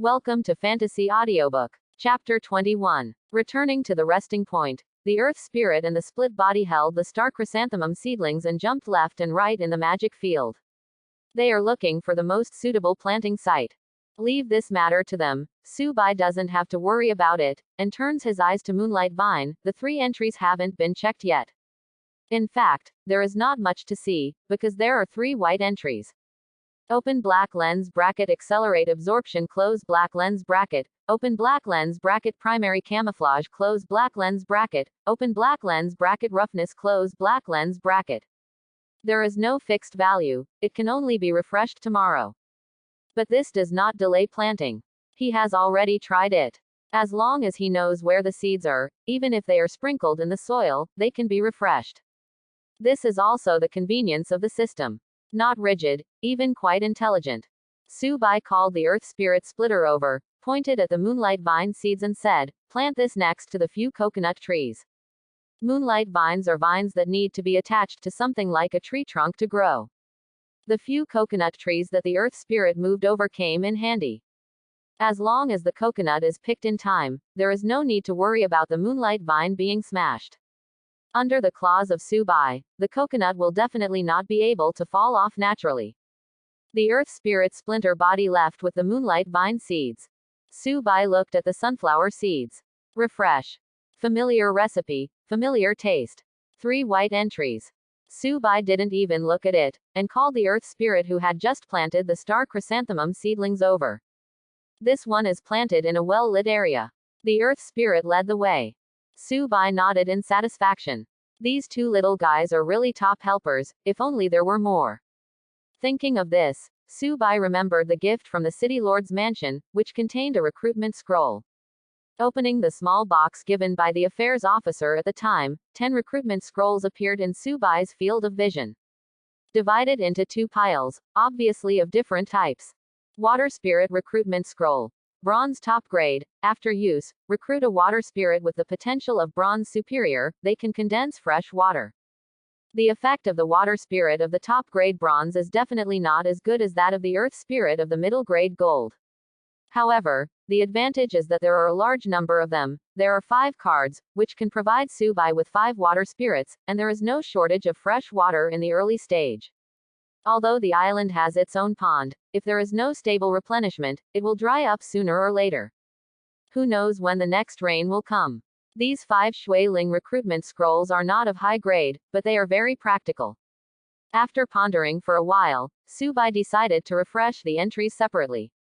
Welcome to Fantasy Audiobook. Chapter 21. Returning to the resting point, the Earth Spirit and the split body held the star chrysanthemum seedlings and jumped left and right in the magic field. They are looking for the most suitable planting site. Leave this matter to them. Subai doesn't have to worry about it, and turns his eyes to Moonlight Vine. The 3 entries haven't been checked yet. In fact, there is not much to see, because there are 3 white entries. Open black lens bracket accelerate absorption close black lens bracket, open black lens bracket primary camouflage close black lens bracket, open black lens bracket roughness close black lens bracket. There is no fixed value, it can only be refreshed tomorrow. But this does not delay planting. He has already tried it. As long as he knows where the seeds are, even if they are sprinkled in the soil, they can be refreshed. This is also the convenience of the system. Not rigid, even quite intelligent. Subai called the Earth Spirit Splitter over, pointed at the Moonlight Vine seeds and said, "Plant this next to the few coconut trees." Moonlight vines are vines that need to be attached to something like a tree trunk to grow. The few coconut trees that the Earth Spirit moved over came in handy. As long as the coconut is picked in time, there is no need to worry about the Moonlight Vine being smashed. Under the claws of Subai, the coconut will definitely not be able to fall off naturally. The Earth Spirit splinter body left with the Moonlight Vine seeds. Subai looked at the sunflower seeds. Refresh. Familiar recipe, familiar taste. 3 white entries. Subai didn't even look at it, and called the Earth Spirit who had just planted the star chrysanthemum seedlings over. "This one is planted in a well-lit area." The Earth Spirit led the way. Subai nodded in satisfaction. These 2 little guys are really top helpers, if only there were more. Thinking of this, Subai remembered the gift from the City Lord's mansion, which contained a recruitment scroll. Opening the small box given by the affairs officer at the time, 10 recruitment scrolls appeared in Subai's field of vision. Divided into 2 piles, obviously of different types. Water Spirit Recruitment Scroll. Bronze top grade. After use, recruit a water spirit with the potential of bronze superior, they can condense fresh water. The effect of the water spirit of the top grade bronze is definitely not as good as that of the earth spirit of the middle grade gold. However, the advantage is that there are a large number of them. There are 5 cards, which can provide Subai with 5 water spirits, and there is no shortage of fresh water in the early stage. Although the island has its own pond, if there is no stable replenishment, it will dry up sooner or later. Who knows when the next rain will come? These 5 Shuiling recruitment scrolls are not of high grade, but they are very practical. After pondering for a while, Subai decided to refresh the entries separately.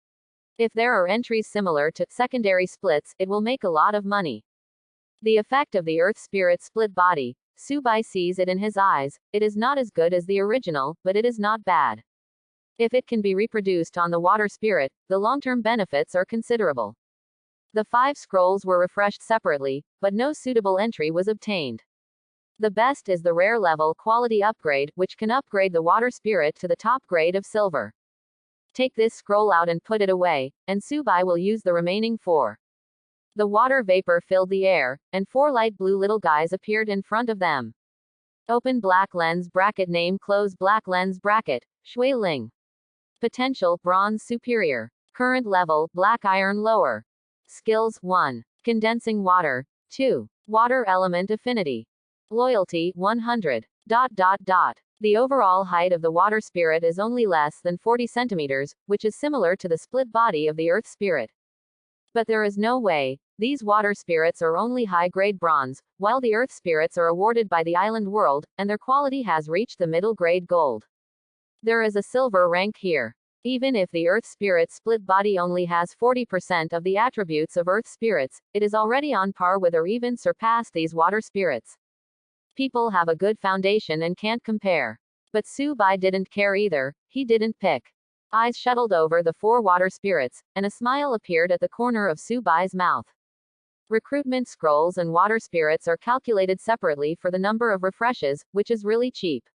If there are entries similar to secondary splits, it will make a lot of money. The effect of the Earth Spirit split body, Subai sees it in his eyes. It is not as good as the original, but it is not bad. If it can be reproduced on the water spirit, the long-term benefits are considerable. The 5 scrolls were refreshed separately, but no suitable entry was obtained. The best is the rare level quality upgrade, which can upgrade the water spirit to the top grade of silver. Take this scroll out and put it away, and Subai will use the remaining 4. The water vapor filled the air, and 4 light blue little guys appeared in front of them. Open black lens bracket name close black lens bracket, Shuiling. Potential, bronze superior. Current level, black iron lower. Skills, 1. Condensing water. 2. Water element affinity. Loyalty, 100. The overall height of the water spirit is only less than 40 centimeters, which is similar to the split body of the earth spirit. But there is no way. These water spirits are only high-grade bronze, while the earth spirits are awarded by the island world, and their quality has reached the middle-grade gold. There is a silver rank here. Even if the earth spirit split body only has 40% of the attributes of earth spirits, it is already on par with or even surpassed these water spirits. People have a good foundation and can't compare. But Subai didn't care either. He didn't pick. Eyes shuttled over the 4 water spirits, and a smile appeared at the corner of Subai's mouth. Recruitment scrolls and water spirits are calculated separately for the number of refreshes, which is really cheap.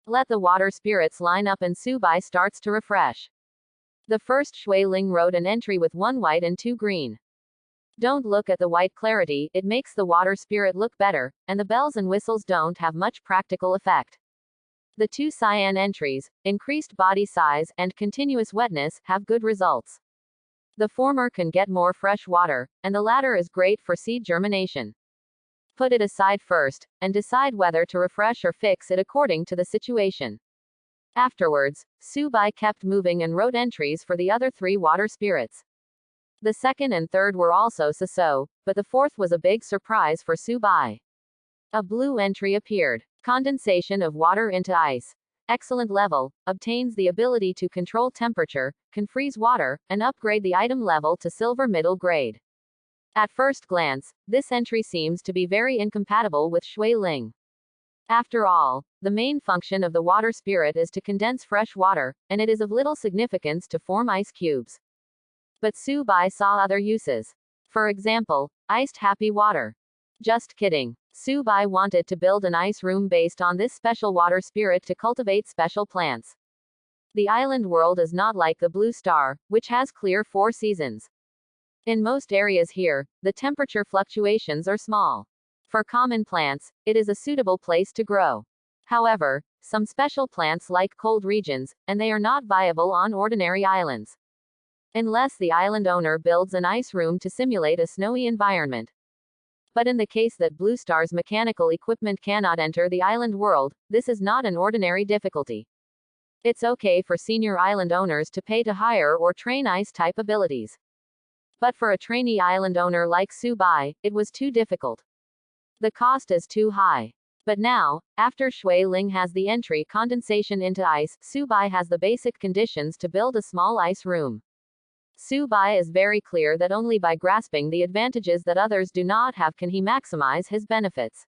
Let the water spirits line up and Subai starts to refresh. The first Shuiling wrote an entry with 1 white and 2 green. Don't look at the white clarity, it makes the water spirit look better, and the bells and whistles don't have much practical effect. The 2 cyan entries, increased body size and continuous wetness, have good results. The former can get more fresh water, and the latter is great for seed germination. Put it aside first, and decide whether to refresh or fix it according to the situation. Afterwards, Subai kept moving and wrote entries for the other 3 water spirits. The second and third were also so, but the fourth was a big surprise for Subai. A blue entry appeared. Condensation of water into ice. Excellent level, obtains the ability to control temperature, can freeze water, and upgrade the item level to silver middle grade. At first glance, this entry seems to be very incompatible with Shui Ling. After all, the main function of the water spirit is to condense fresh water, and it is of little significance to form ice cubes. But Su Bai saw other uses. For example, iced happy water. Just kidding. Su Bai wanted to build an ice room based on this special water spirit to cultivate special plants. The island world is not like the Blue Star, which has clear 4 seasons. In most areas here, the temperature fluctuations are small. For common plants, it is a suitable place to grow. However, some special plants like cold regions, and they are not viable on ordinary islands. Unless the island owner builds an ice room to simulate a snowy environment. But in the case that Blue Star's mechanical equipment cannot enter the island world, this is not an ordinary difficulty. It's okay for senior island owners to pay to hire or train ice-type abilities. But for a trainee island owner like Su Bai, it was too difficult. The cost is too high. But now, after Shui Ling has the entry condensation into ice, Su Bai has the basic conditions to build a small ice room. Su Bai is very clear that only by grasping the advantages that others do not have can he maximize his benefits.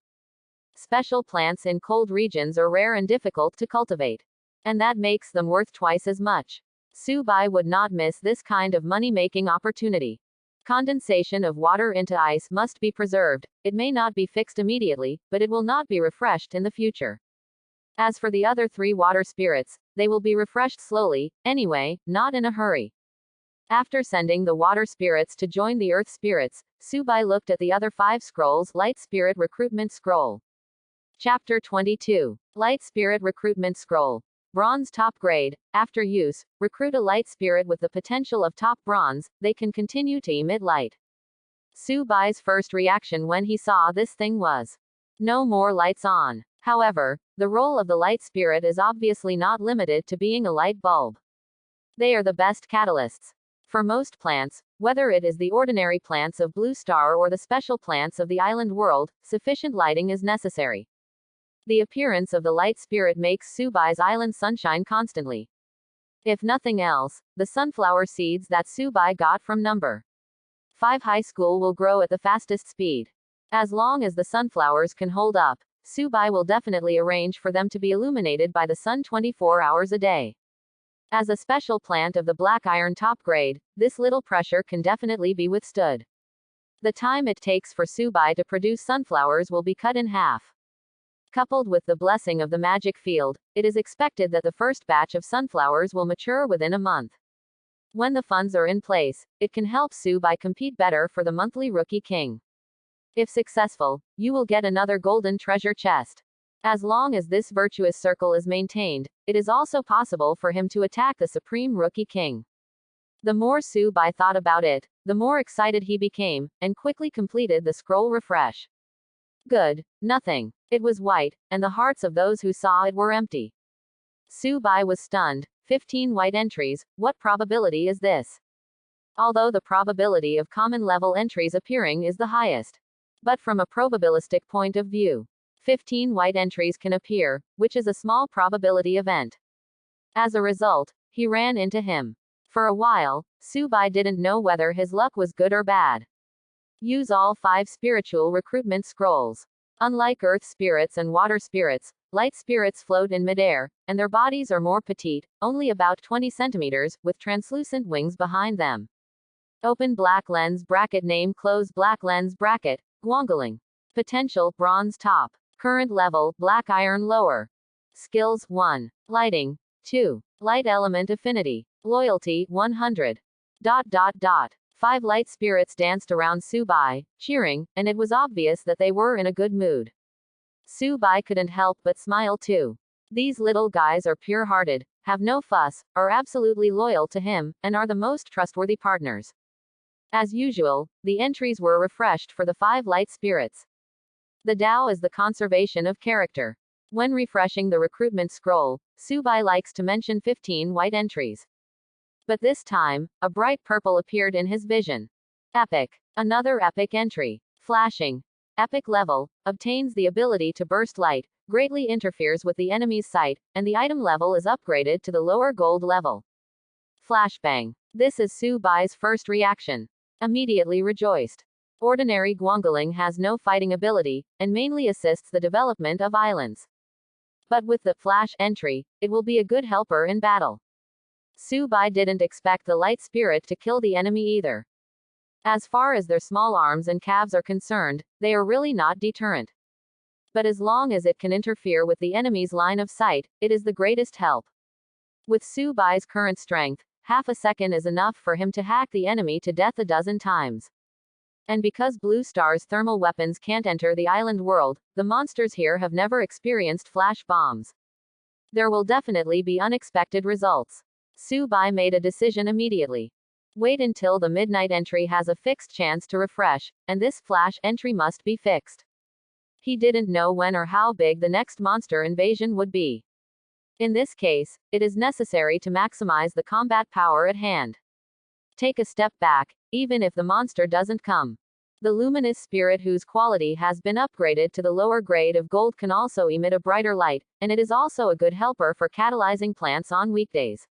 Special plants in cold regions are rare and difficult to cultivate. And that makes them worth twice as much. Su Bai would not miss this kind of money-making opportunity. Condensation of water into ice must be preserved. It may not be fixed immediately, but it will not be refreshed in the future. As for the other 3 water spirits, they will be refreshed slowly, anyway, not in a hurry. After sending the water spirits to join the earth spirits, Su Bai looked at the other 5 scrolls. Light Spirit Recruitment Scroll. Chapter 22. Light Spirit Recruitment Scroll. Bronze top grade. After use, recruit a light spirit with the potential of top bronze, they can continue to emit light. Su Bai's first reaction when he saw this thing was, no more lights on. However, the role of the light spirit is obviously not limited to being a light bulb. They are the best catalysts. For most plants, whether it is the ordinary plants of Blue Star or the special plants of the island world, sufficient lighting is necessary. The appearance of the light spirit makes Su Bai's island sunshine constantly. If nothing else, the sunflower seeds that Su Bai got from number 5 high school will grow at the fastest speed. As long as the sunflowers can hold up, Su Bai will definitely arrange for them to be illuminated by the sun 24 hours a day. As a special plant of the black iron top grade, this little pressure can definitely be withstood. The time it takes for Su Bai to produce sunflowers will be cut in half. Coupled with the blessing of the magic field, it is expected that the first batch of sunflowers will mature within a month. When the funds are in place, it can help Su Bai compete better for the monthly Rookie King. If successful, you will get another golden treasure chest. As long as this virtuous circle is maintained, it is also possible for him to attack the Supreme Rookie King. The more Su Bai thought about it, the more excited he became, and quickly completed the scroll refresh. Good. Nothing. It was white, and the hearts of those who saw it were empty. Su Bai was stunned. 15 white entries, what probability is this? Although the probability of common level entries appearing is the highest. But from a probabilistic point of view, 15 white entries can appear, which is a small probability event. As a result, he ran into him. For a while, Su Bai didn't know whether his luck was good or bad. Use all 5 spiritual recruitment scrolls. Unlike earth spirits and water spirits, light spirits float in midair, and their bodies are more petite, only about 20 centimeters, with translucent wings behind them. Open black lens bracket name close black lens bracket, Guangling. Potential, bronze top. Current level, black iron lower. Skills, 1. Lighting. 2. Light element affinity. Loyalty, 100. 5 light spirits danced around Su Bai, cheering, and it was obvious that they were in a good mood. Su Bai couldn't help but smile too. These little guys are pure-hearted, have no fuss, are absolutely loyal to him, and are the most trustworthy partners. As usual, the entries were refreshed for the 5 light spirits. The Tao is the conservation of character. When refreshing the recruitment scroll, Subai likes to mention 15 white entries. But this time, a bright purple appeared in his vision. Epic. Another epic entry. Flashing. Epic level, obtains the ability to burst light, greatly interferes with the enemy's sight, and the item level is upgraded to the lower gold level. Flashbang. This is Subai's first reaction. Immediately rejoiced. Ordinary Guangaling has no fighting ability, and mainly assists the development of islands. But with the flash entry, it will be a good helper in battle. Subai didn't expect the light spirit to kill the enemy either. As far as their small arms and calves are concerned, they are really not deterrent. But as long as it can interfere with the enemy's line of sight, it is the greatest help. With Subai's current strength, half a second is enough for him to hack the enemy to death a dozen times. And because Blue Star's thermal weapons can't enter the island world, the monsters here have never experienced flash bombs. There will definitely be unexpected results. Subai made a decision immediately. Wait until the midnight entry has a fixed chance to refresh, and this flash entry must be fixed. He didn't know when or how big the next monster invasion would be. In this case, it is necessary to maximize the combat power at hand. Take a step back, even if the monster doesn't come. The luminous spirit whose quality has been upgraded to the lower grade of gold can also emit a brighter light, and it is also a good helper for catalyzing plants on weekdays.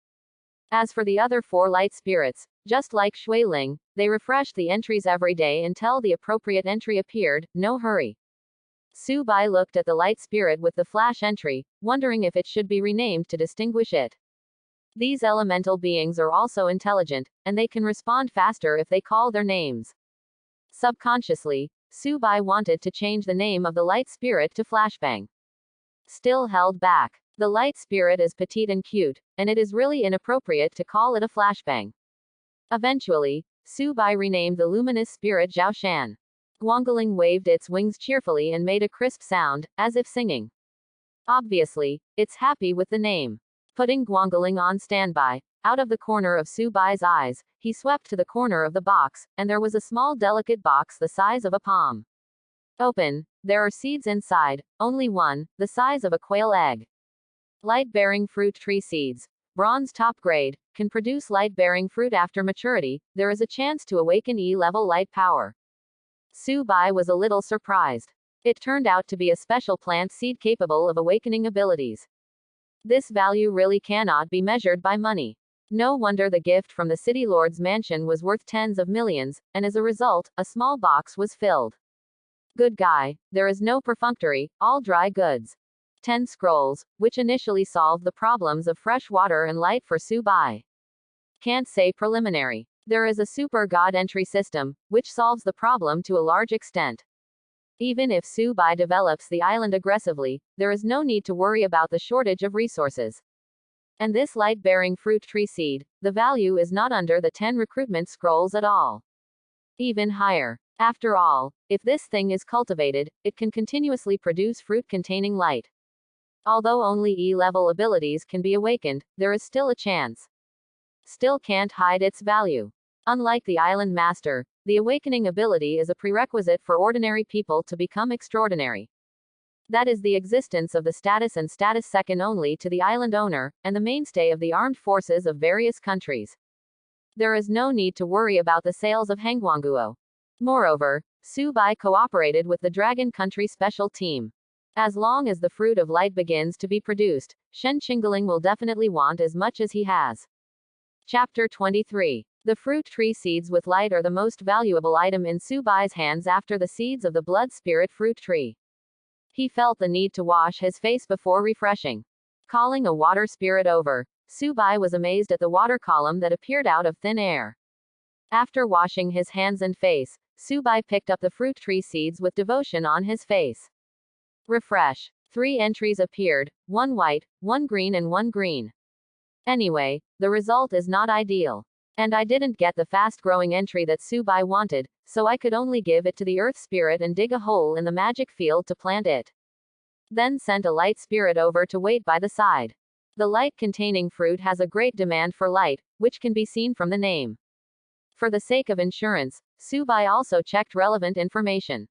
As for the other 4 light spirits, just like Shuiling, they refreshed the entries every day until the appropriate entry appeared, no hurry. Subai looked at the light spirit with the flash entry, wondering if it should be renamed to distinguish it. These elemental beings are also intelligent, and they can respond faster if they call their names. Subconsciously, Subai wanted to change the name of the light spirit to Flashbang. Still held back. The light spirit is petite and cute, and it is really inappropriate to call it a Flashbang. Eventually, Subai renamed the luminous spirit Zhaoshan. Guangaling waved its wings cheerfully and made a crisp sound, as if singing. Obviously, it's happy with the name. Putting Guangaling on standby, out of the corner of Subai's eyes, he swept to the corner of the box, and there was a small delicate box the size of a palm. Open, there are seeds inside, only one, the size of a quail egg. Light-bearing fruit tree seeds, bronze top grade, can produce light-bearing fruit after maturity. There is a chance to awaken E-level light power. Subai was a little surprised. It turned out to be a special plant seed capable of awakening abilities. This value really cannot be measured by money. No wonder the gift from the city lord's mansion was worth tens of millions, and as a result, a small box was filled. Good guy, there is no perfunctory, all dry goods. 10 scrolls, which initially solved the problems of fresh water and light for Subai. Can't say preliminary. There is a super god entry system, which solves the problem to a large extent. Even if Subai develops the island aggressively, there is no need to worry about the shortage of resources. And this light-bearing fruit tree seed, the value is not under the 10 recruitment scrolls at all. Even higher. After all, if this thing is cultivated, it can continuously produce fruit containing light. Although only E-level abilities can be awakened, there is still a chance. Still can't hide its value. Unlike the Island Master, the awakening ability is a prerequisite for ordinary people to become extraordinary. That is the existence of the status and status second only to the island owner, and the mainstay of the armed forces of various countries. There is no need to worry about the sales of Hangguanguo. Moreover, Subai cooperated with the Dragon Country Special Team. As long as the fruit of light begins to be produced, Shen Qingling will definitely want as much as he has. Chapter 23. The fruit tree seeds with light are the most valuable item in Subai's hands after the seeds of the blood spirit fruit tree. He felt the need to wash his face before refreshing. Calling a water spirit over, Subai was amazed at the water column that appeared out of thin air. After washing his hands and face, Subai picked up the fruit tree seeds with devotion on his face. Refresh. 3 entries appeared, 1 white, 1 green and 1 green. Anyway, the result is not ideal. And I didn't get the fast-growing entry that Subai wanted, so I could only give it to the earth spirit and dig a hole in the magic field to plant it. Then sent a light spirit over to wait by the side. The light-containing fruit has a great demand for light, which can be seen from the name. For the sake of insurance, Subai also checked relevant information.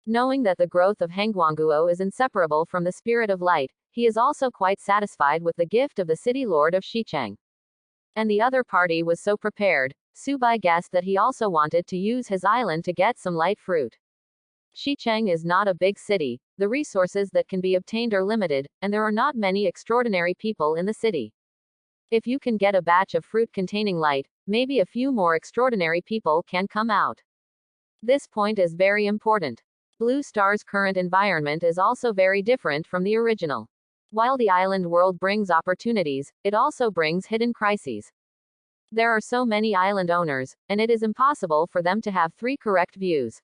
Knowing that the growth of Hengguanguo is inseparable from the spirit of light, he is also quite satisfied with the gift of the city lord of Xicheng. And the other party was so prepared, Subai guessed that he also wanted to use his island to get some light fruit. Xicheng is not a big city, the resources that can be obtained are limited, and there are not many extraordinary people in the city. If you can get a batch of fruit containing light, maybe a few more extraordinary people can come out. This point is very important. Blue Star's current environment is also very different from the original. While the island world brings opportunities, it also brings hidden crises. There are so many island owners, and it is impossible for them to have three correct views.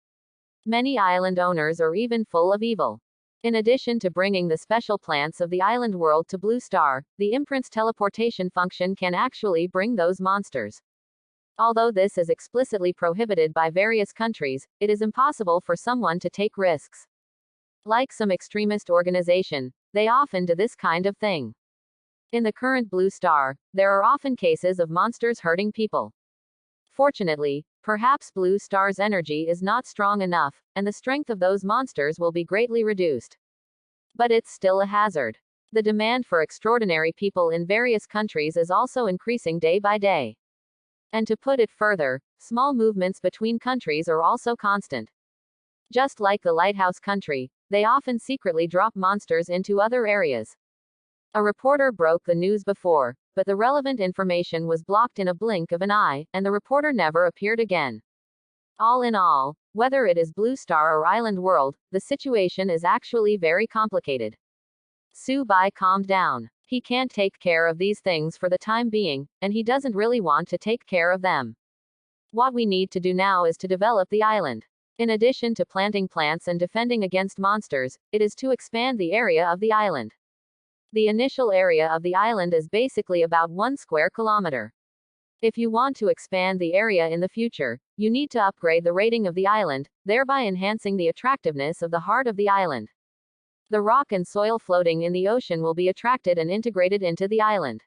Many island owners are even full of evil. In addition to bringing the special plants of the island world to Blue Star, the imprint's teleportation function can actually bring those monsters. Although this is explicitly prohibited by various countries, it is impossible for someone to take risks. Like some extremist organization, they often do this kind of thing. In the current Blue Star, there are often cases of monsters hurting people. Fortunately, perhaps Blue Star's energy is not strong enough, and the strength of those monsters will be greatly reduced. But it's still a hazard. The demand for extraordinary people in various countries is also increasing day by day. And to put it further, small movements between countries are also constant. Just like the lighthouse country, they often secretly drop monsters into other areas. A reporter broke the news before, but the relevant information was blocked in a blink of an eye, and the reporter never appeared again. All in all, whether it is Blue Star or Island World, the situation is actually very complicated. Subai calmed down. He can't take care of these things for the time being, and he doesn't really want to take care of them. What we need to do now is to develop the island. In addition to planting plants and defending against monsters, it is to expand the area of the island. The initial area of the island is basically about 1 square kilometer. If you want to expand the area in the future, you need to upgrade the rating of the island, thereby enhancing the attractiveness of the heart of the island. The rock and soil floating in the ocean will be attracted and integrated into the island.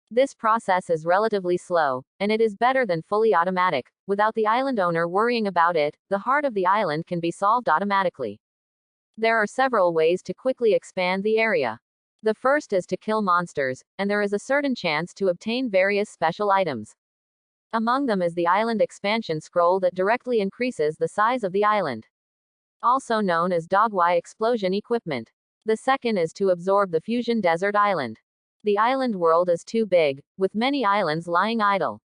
This process is relatively slow, and it is better than fully automatic. Without the island owner worrying about it, the heart of the island can be solved automatically. There are several ways to quickly expand the area. The first is to kill monsters, and there is a certain chance to obtain various special items. Among them is the island expansion scroll that directly increases the size of the island. Also known as Dogwai explosion equipment. The second is to absorb the fusion desert island. The island world is too big, with many islands lying idle.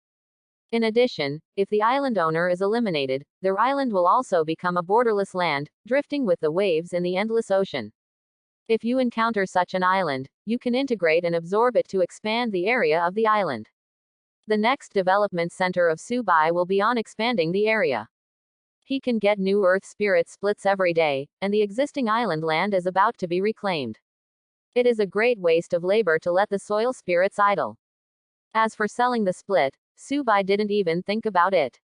In addition, if the island owner is eliminated, their island will also become a borderless land, drifting with the waves in the endless ocean. If you encounter such an island, you can integrate and absorb it to expand the area of the island. The next development center of Subai will be on expanding the area. He can get new Earth Spirit splits every day, and the existing island land is about to be reclaimed. It is a great waste of labor to let the soil spirits idle. As for selling the split, Subai didn't even think about it.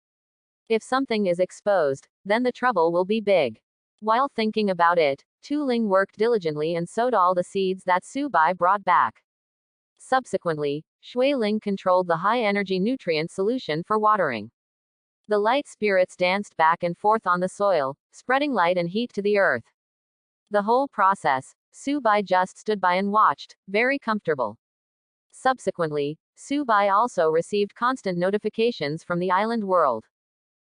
If something is exposed, then the trouble will be big. While thinking about it, Tu Ling worked diligently and sowed all the seeds that Subai brought back. Subsequently, Shui Ling controlled the high-energy nutrient solution for watering. The light spirits danced back and forth on the soil, spreading light and heat to the earth. The whole process, Subai just stood by and watched, very comfortable. Subsequently, Subai also received constant notifications from the island world.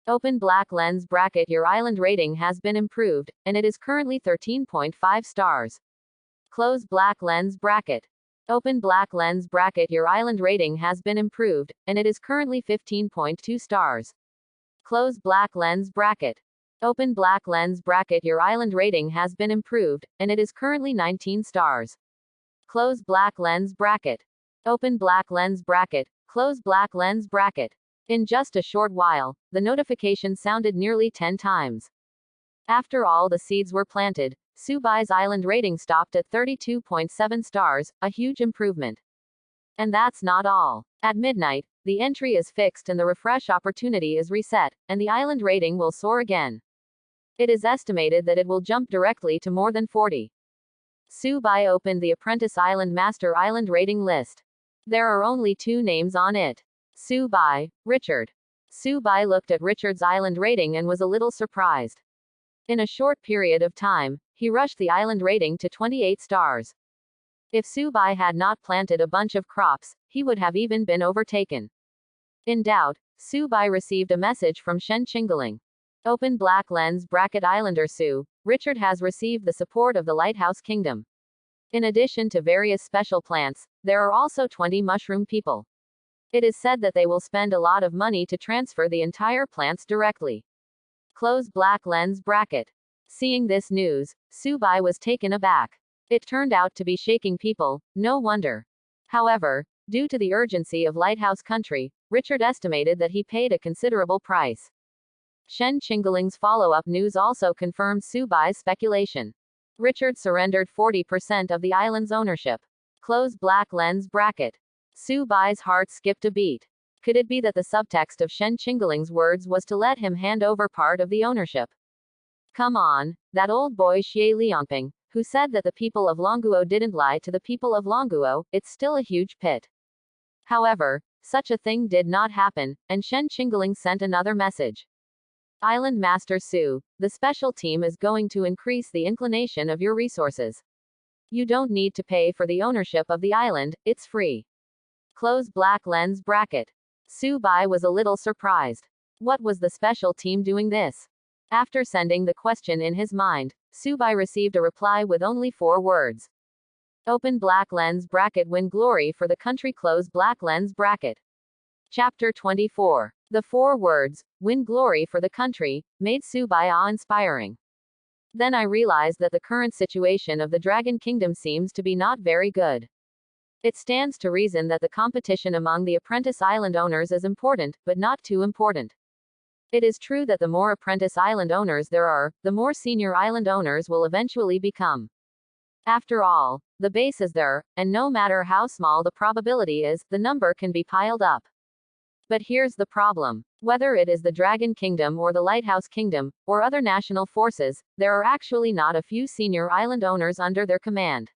Open black lens bracket. Your island rating has been improved, and it is currently 13.5 stars. Close black lens bracket. Open black lens bracket. Your island rating has been improved, and it is currently 15.2 stars. Close black lens bracket. Open black lens bracket. Your island rating has been improved, and it is currently 19 stars. Close black lens bracket. Open black lens bracket. Close black lens bracket. In just a short while, the notification sounded nearly 10 times. After all the seeds were planted, Subai's island rating stopped at 32.7 stars, a huge improvement. And that's not all. At midnight, the entry is fixed and the refresh opportunity is reset, and the island rating will soar again. It is estimated that it will jump directly to more than 40. Subai opened the Apprentice Island Master Island rating list. There are only 2 names on it. Subai, Richard. Su Bai looked at Richard's island rating and was a little surprised. In a short period of time, he rushed the island rating to 28 stars. If Su Bai had not planted a bunch of crops, he would have even been overtaken. In doubt, Su Bai received a message from Shen Qingling. Open black lens bracket Islander Su, Richard has received the support of the Lighthouse Kingdom. In addition to various special plants, there are also 20 mushroom people. It is said that they will spend a lot of money to transfer the entire plants directly. Close black lens bracket. Seeing this news, Su Bai was taken aback. It turned out to be shaking people, no wonder. However, due to the urgency of Lighthouse Country, Richard estimated that he paid a considerable price. Shen Qingling's follow-up news also confirmed Su Bai's speculation. Richard surrendered 40% of the island's ownership. Close black lens bracket. Su Bai's heart skipped a beat. Could it be that the subtext of Shen Qingling's words was to let him hand over part of the ownership? Come on, that old boy Xie Liangping, who said that the people of Longuo didn't lie to the people of Longuo, it's still a huge pit. However, such a thing did not happen, and Shen Qingling sent another message. Island Master Su, the special team is going to increase the inclination of your resources. You don't need to pay for the ownership of the island, it's free. Close black lens bracket. Su Bai was a little surprised. What was the special team doing this? After sending the question in his mind, Su Bai received a reply with only 4 words. Open black lens bracket win glory for the country close black lens bracket. Chapter 24. The 4 words, win glory for the country, made Su Bai awe-inspiring. Then I realized that the current situation of the Dragon Kingdom seems to be not very good. It stands to reason that the competition among the apprentice island owners is important, but not too important. It is true that the more apprentice island owners there are, the more senior island owners will eventually become. After all, the base is there, and no matter how small the probability is, the number can be piled up. But here's the problem. Whether it is the Dragon Kingdom or the Lighthouse Kingdom, or other national forces, there are actually not a few senior island owners under their command.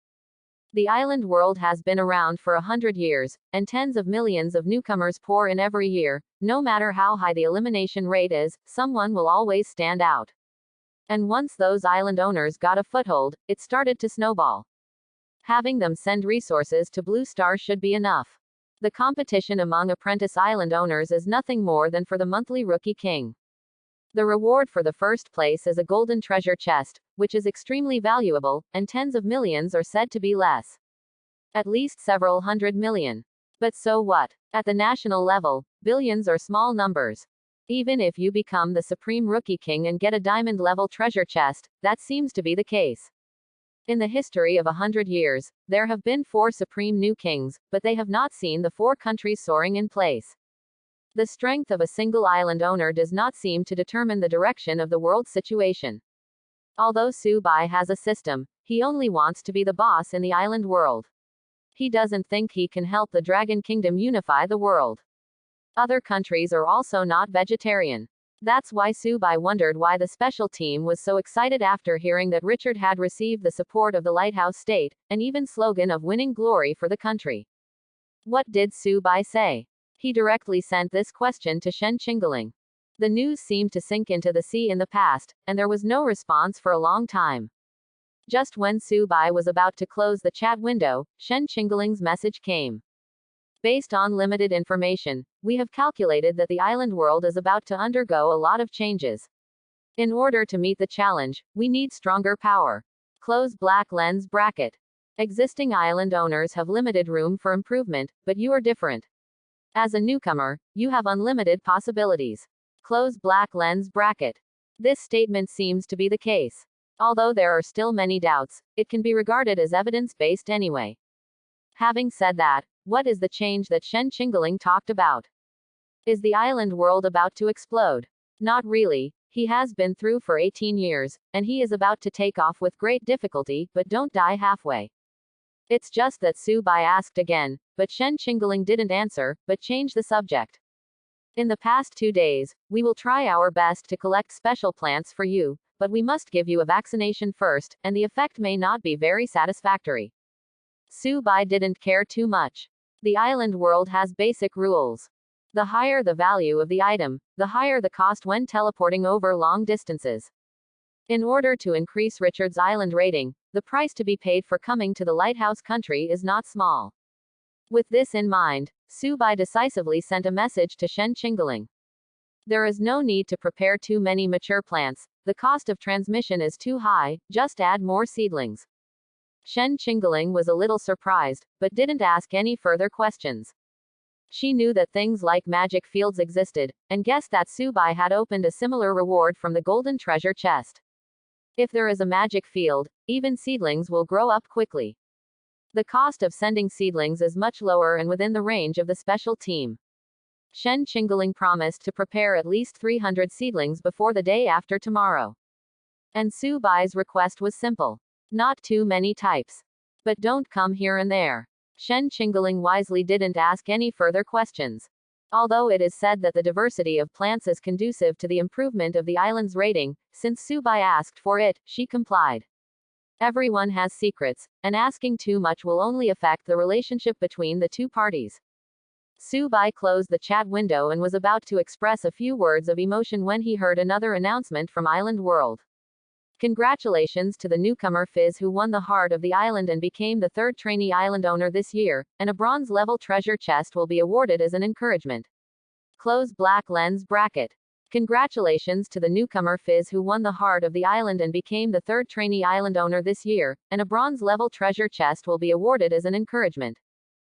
The island world has been around for 100 years, and tens of millions of newcomers pour in every year. No matter how high the elimination rate is, someone will always stand out. And once those island owners got a foothold, it started to snowball. Having them send resources to Blue Star should be enough. The competition among apprentice island owners is nothing more than for the monthly Rookie King. The reward for the first place is a golden treasure chest, which is extremely valuable, and tens of millions are said to be less. At least several hundred million. But so what? At the national level, billions are small numbers. Even if you become the Supreme Rookie King and get a diamond-level treasure chest, that seems to be the case. In the history of 100 years, there have been 4 supreme new kings, but they have not seen the 4 countries soaring in place. The strength of a single island owner does not seem to determine the direction of the world situation. Although Su Bai has a system, he only wants to be the boss in the island world. He doesn't think he can help the Dragon Kingdom unify the world. Other countries are also not vegetarian. That's why Su Bai wondered why the special team was so excited after hearing that Richard had received the support of the Lighthouse State, and even slogan of winning glory for the country. What did Su Bai say? He directly sent this question to Shen Qingling. The news seemed to sink into the sea in the past, and there was no response for a long time. Just when Su Bai was about to close the chat window, Shen Qingling's message came. Based on limited information, we have calculated that the island world is about to undergo a lot of changes. In order to meet the challenge, we need stronger power. Close black lens bracket. Existing island owners have limited room for improvement, but you are different. As a newcomer, you have unlimited possibilities. Close black lens bracket. This statement seems to be the case. Although there are still many doubts, it can be regarded as evidence-based anyway. Having said that, what is the change that Shen Qingling talked about? Is the island world about to explode? Not really. He has been through for 18 years, and he is about to take off with great difficulty, but don't die halfway. It's just that Su Bai asked again, but Shen Qingling didn't answer, but changed the subject. In the past 2 days, we will try our best to collect special plants for you, but we must give you a vaccination first, and the effect may not be very satisfactory. Su Bai didn't care too much. The island world has basic rules. The higher the value of the item, the higher the cost when teleporting over long distances. In order to increase Richard's island rating, the price to be paid for coming to the lighthouse country is not small. With this in mind, Su Bai decisively sent a message to Shen Qingling. There is no need to prepare too many mature plants, the cost of transmission is too high, just add more seedlings. Shen Qingling was a little surprised, but didn't ask any further questions. She knew that things like magic fields existed, and guessed that Su Bai had opened a similar reward from the golden treasure chest. If there is a magic field, even seedlings will grow up quickly. The cost of sending seedlings is much lower and within the range of the special team. Shen Qingling promised to prepare at least 300 seedlings before the day after tomorrow. And Su Bai's request was simple. Not too many types. But don't come here and there. Shen Qingling wisely didn't ask any further questions. Although it is said that the diversity of plants is conducive to the improvement of the island's rating, since Su Bai asked for it, she complied. Everyone has secrets, and asking too much will only affect the relationship between the two parties. Su Bai closed the chat window and was about to express a few words of emotion when he heard another announcement from Island World. Congratulations to the newcomer Fizz who won the heart of the island and became the third trainee island owner this year, and a bronze-level treasure chest will be awarded as an encouragement. Close black lens bracket. Congratulations to the newcomer Fizz who won the heart of the island and became the third trainee island owner this year, and a bronze-level treasure chest will be awarded as an encouragement.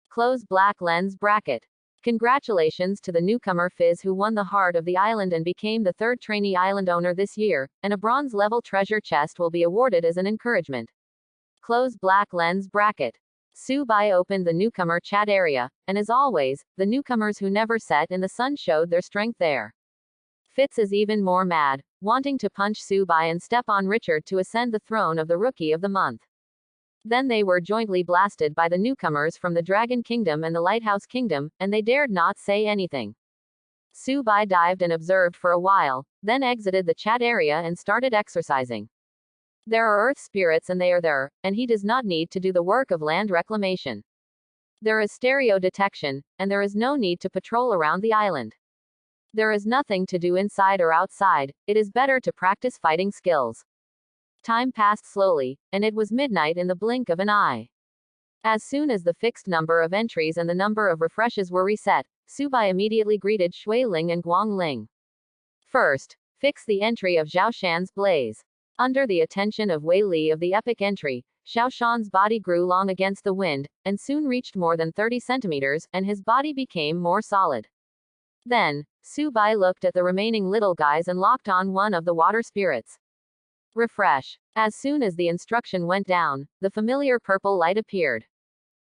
Close black lens bracket. Congratulations to the newcomer Fizz who won the heart of the island and became the third trainee island owner this year, and a bronze-level treasure chest will be awarded as an encouragement. Close black lens bracket. Su Bai opened the newcomer chat area, and as always, the newcomers who never set in the sun showed their strength there. Fitz is even more mad, wanting to punch Su Bai and step on Richard to ascend the throne of the Rookie of the Month. Then they were jointly blasted by the newcomers from the Dragon Kingdom and the Lighthouse Kingdom, and they dared not say anything. Su Bai dived and observed for a while, then exited the chat area and started exercising. There are earth spirits and they are there, and he does not need to do the work of land reclamation. There is stereo detection, and there is no need to patrol around the island. There is nothing to do inside or outside, it is better to practice fighting skills. Time passed slowly, and it was midnight in the blink of an eye. As soon as the fixed number of entries and the number of refreshes were reset, Su Bai immediately greeted Shui Ling and Guang Ling. First, fix the entry of Zhao Shan's blaze. Under the attention of Wei Li of the epic entry, Zhao Shan's body grew long against the wind, and soon reached more than 30 centimeters, and his body became more solid. Then, Su Bai looked at the remaining little guys and locked on one of the water spirits. Refresh. As soon as the instruction went down, the familiar purple light appeared.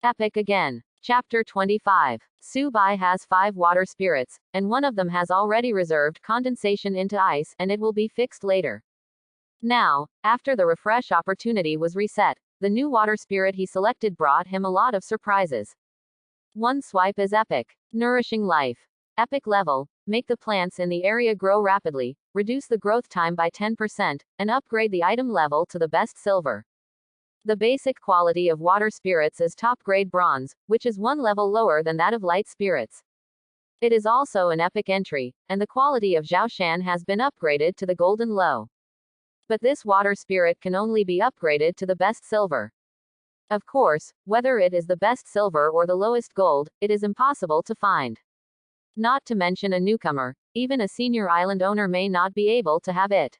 Epic again. Chapter 25. Su Bai has 5 water spirits, and one of them has already reserved condensation into ice, and it will be fixed later. Now, after the refresh opportunity was reset, the new water spirit he selected brought him a lot of surprises. One swipe is epic. Nourishing life. Epic level. Make the plants in the area grow rapidly, reduce the growth time by 10%, and upgrade the item level to the best silver. The basic quality of water spirits is top grade bronze, which is 1 level lower than that of light spirits. It is also an epic entry, and the quality of Zhao Shan has been upgraded to the golden low. But this water spirit can only be upgraded to the best silver. Of course, whether it is the best silver or the lowest gold, it is impossible to find. Not to mention a newcomer, even a senior island owner may not be able to have it.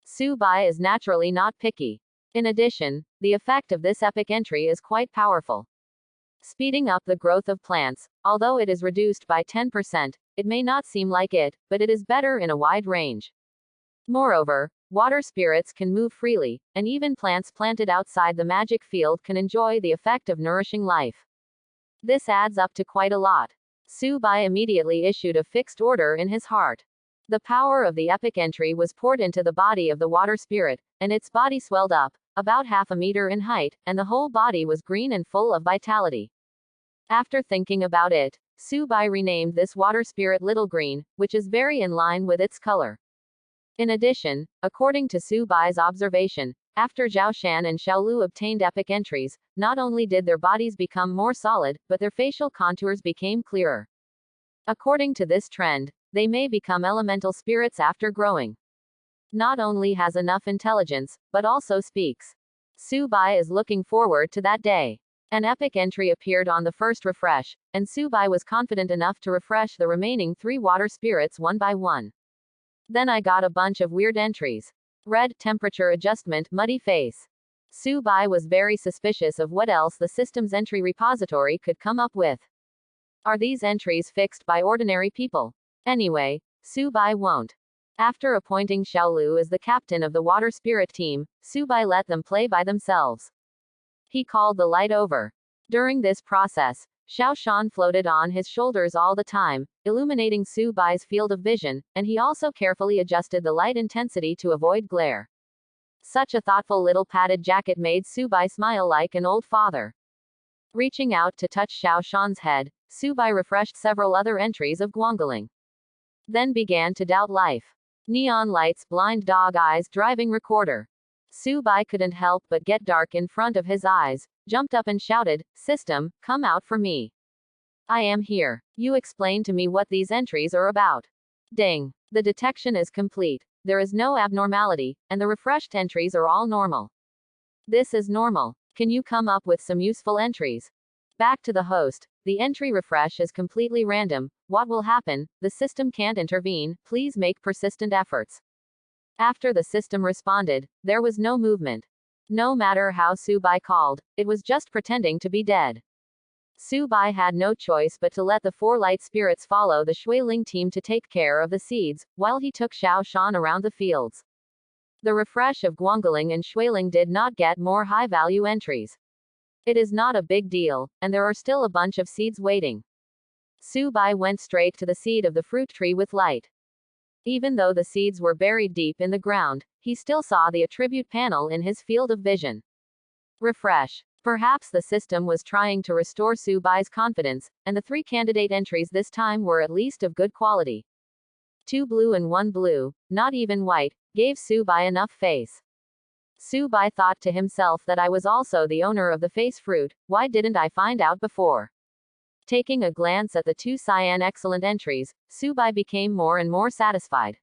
Su Bai is naturally not picky. In addition, the effect of this epic entry is quite powerful. Speeding up the growth of plants, although it is reduced by 10%, it may not seem like it, but it is better in a wide range. Moreover, water spirits can move freely, and even plants planted outside the magic field can enjoy the effect of nourishing life. This adds up to quite a lot. Su Bai immediately issued a fixed order in his heart. The power of the epic entry was poured into the body of the water spirit, and its body swelled up, about half a meter in height, and the whole body was green and full of vitality. After thinking about it, Su Bai renamed this water spirit Little Green, which is very in line with its color. In addition, according to Su Bai's observation, after Zhao Shan and Xiaolu obtained epic entries, not only did their bodies become more solid, but their facial contours became clearer. According to this trend, they may become elemental spirits after growing. Not only has enough intelligence, but also speaks. Subai is looking forward to that day. An epic entry appeared on the first refresh, and Subai was confident enough to refresh the remaining 3 water spirits one by one. Then I got a bunch of weird entries. Red temperature adjustment, muddy face. Subai was very suspicious of what else the system's entry repository could come up with. Are these entries fixed by ordinary people? Anyway, Subai won't. After appointing Xiaolu as the captain of the water spirit team, Subai let them play by themselves. He called the light over. During this process, Xiao Shan floated on his shoulders all the time, illuminating Subai's field of vision, and he also carefully adjusted the light intensity to avoid glare. Such a thoughtful little padded jacket made Subai smile like an old father. Reaching out to touch Xiao Shan's head, Subai refreshed several other entries of Guangling. Then began to doubt life. Neon lights, blind dog eyes, driving recorder. Subai couldn't help but get dark in front of his eyes, jumped up and shouted, "System, come out for me. I am here. You explain to me what these entries are about." Ding. The detection is complete. There is no abnormality, and the refreshed entries are all normal. This is normal. Can you come up with some useful entries? Back to the host. The entry refresh is completely random. What will happen? The system can't intervene. Please make persistent efforts. After the system responded, there was no movement. No matter how Subai called, it was just pretending to be dead. Subai had no choice but to let the 4 light spirits follow the Shuiling team to take care of the seeds, while he took Xiao Shan around the fields. The refresh of Guangling and Shuiling did not get more high-value entries. It is not a big deal, and there are still a bunch of seeds waiting. Subai went straight to the seed of the fruit tree with light. Even though the seeds were buried deep in the ground, he still saw the attribute panel in his field of vision. Refresh. Perhaps the system was trying to restore Subai's confidence, and the 3 candidate entries this time were at least of good quality. 2 blue and 1 blue, not even white, gave Subai enough face. Subai thought to himself that I was also the owner of the face fruit, why didn't I find out before? Taking a glance at the 2 cyan excellent entries, Subai became more and more satisfied.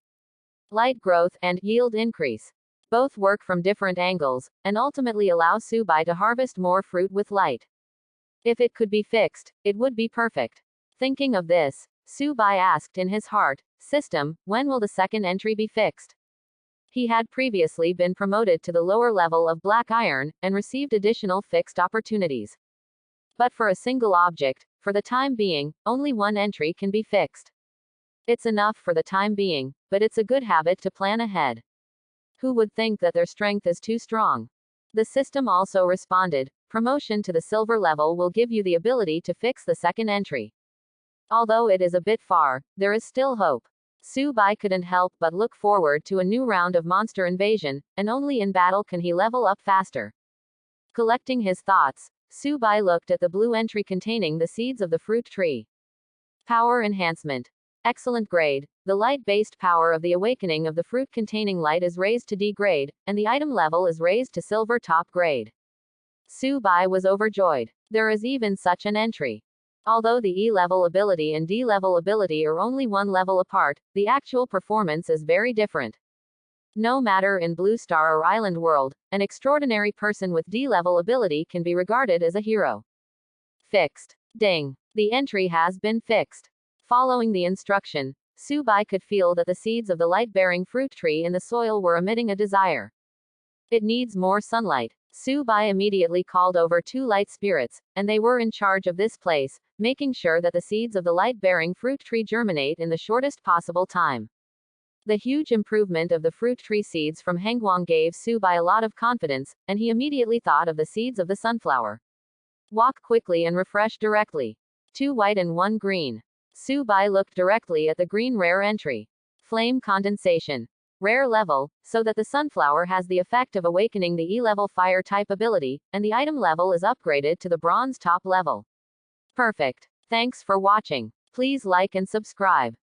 Light growth and yield increase. Both work from different angles, and ultimately allow Subai to harvest more fruit with light. If it could be fixed, it would be perfect. Thinking of this, Subai asked in his heart, "System, when will the second entry be fixed?" He had previously been promoted to the lower level of black iron, and received additional fixed opportunities. But for a single object, for the time being, only 1 entry can be fixed. It's enough for the time being, but it's a good habit to plan ahead. Who would think that their strength is too strong? The system also responded, "Promotion to the silver level will give you the ability to fix the second entry. Although it is a bit far, there is still hope." Subai couldn't help but look forward to a new round of monster invasion, and only in battle can he level up faster. Collecting his thoughts, Subai looked at the blue entry containing the seeds of the fruit tree. Power enhancement. Excellent grade. The light-based power of the awakening of the fruit containing light is raised to D grade, and the item level is raised to silver top grade. Subai was overjoyed. There is even such an entry. Although the E-level ability and D-level ability are only 1 level apart, the actual performance is very different. No matter in Blue Star or Island World, an extraordinary person with D-level ability can be regarded as a hero. Fixed. Ding. The entry has been fixed. Following the instruction, Subai could feel that the seeds of the light-bearing fruit tree in the soil were emitting a desire. It needs more sunlight. Subai immediately called over 2 light spirits, and they were in charge of this place, making sure that the seeds of the light-bearing fruit tree germinate in the shortest possible time. The huge improvement of the fruit tree seeds from Hengguang gave Subai a lot of confidence, and he immediately thought of the seeds of the sunflower. Walk quickly and refresh directly. 2 white and 1 green. Subai looked directly at the green rare entry. Flame condensation. Rare level, so that the sunflower has the effect of awakening the E-level fire type ability, and the item level is upgraded to the bronze top level. Perfect. Thanks for watching. Please like and subscribe.